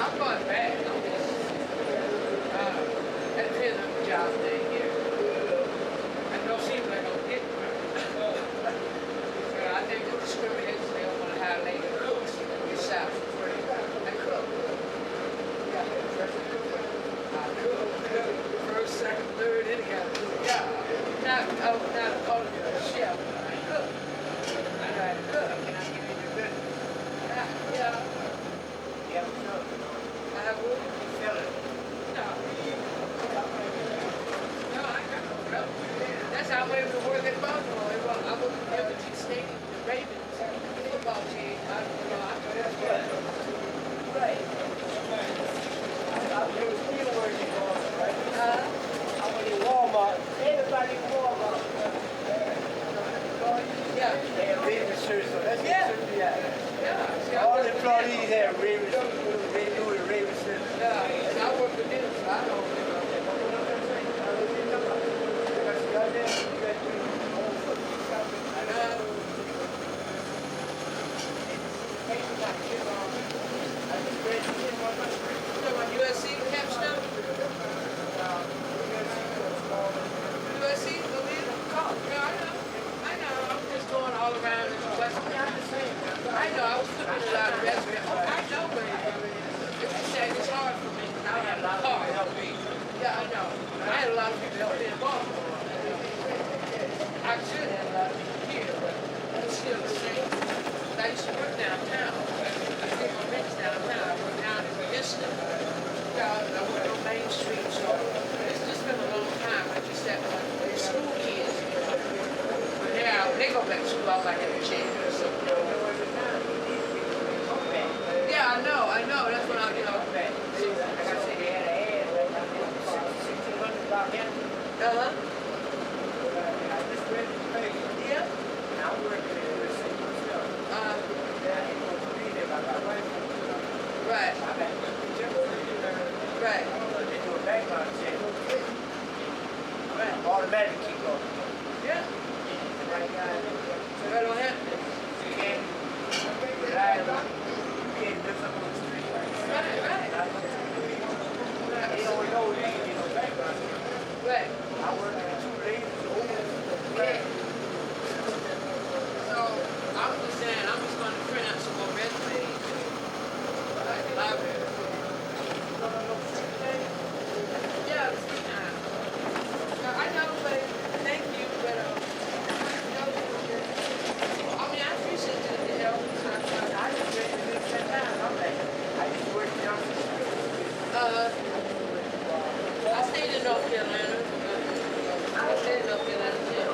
I'm going back. I'm just, that depends on the job thing here. I know people that don't get I think the discrimination, they don't want to hire lady cooks, you know, get shot for free. I cook. Yeah, I cook. First, second, third, any kind of cook. Yeah. Not calling it a chef, but I cook. I know how to cook. Can I give you the good? Yeah. Yeah, sure. I have wood. Sell it. No. No, I got no problem. That's how I went to work at Baltimore. I was at Liberty Stadium, the Ravens football team. I that's good. Right. I was still working on it, right? I went in Walmart. Everybody in Walmart. Yeah. They have Ravens shirts, so that's yeah. All the employees have Ravens shirts. They do the Ravens shirts. Yeah. I work with them, so I know. USC capstone? USC, believe it? Oh, yeah, I know. I'm just going all around in the West. I know, I was putting a lot of resumes. I know, but it's hard for me. I have a lot of people help me. Yeah, I know. I had a lot of people help me in Baltimore. I should have a lot of people here, but it's still the same. I used to work downtown. I did my rents downtown. I worked down in Vista. I worked on Main Street, so it's just been a long time. I just had my school kids. But now they go back to school, I was like in a chair or something. Yeah, I know. That's when I, back. Like I said, they had an ad, $1,600 Uh-huh. I just read the page. Yeah. And I'm working in the city myself. Yeah, I ain't going to be there. I got wife. Right. I'm at right. They do a background check. Right. Automatic keep going. Yeah. Right guy. Right on him. You can't ride on. You can't live up on the street. Right. They don't know you ain't get no background check. Right. I work in 2 days. Yeah. So I was just saying, I'm just going to print out some more resumes. Like the library. Yeah, it's free time. I know, but thank you, but I mean, I appreciate the help. I just read the news 10 times. I'm like, I used to work down the street. I stayed in North Carolina. I stayed in North Carolina, yeah.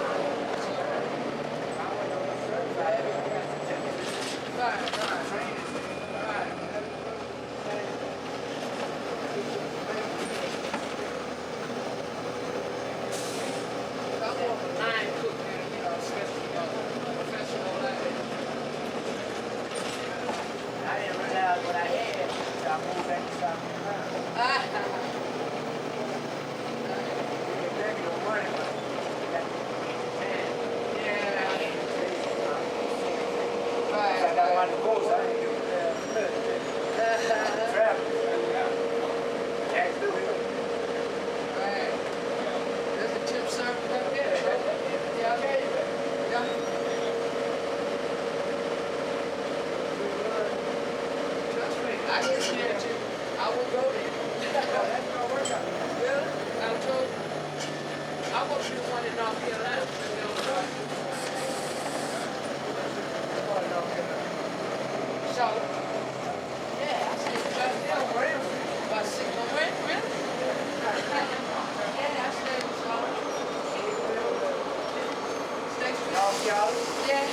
Yeah.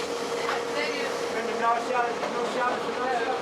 Thank you. North Charlotte,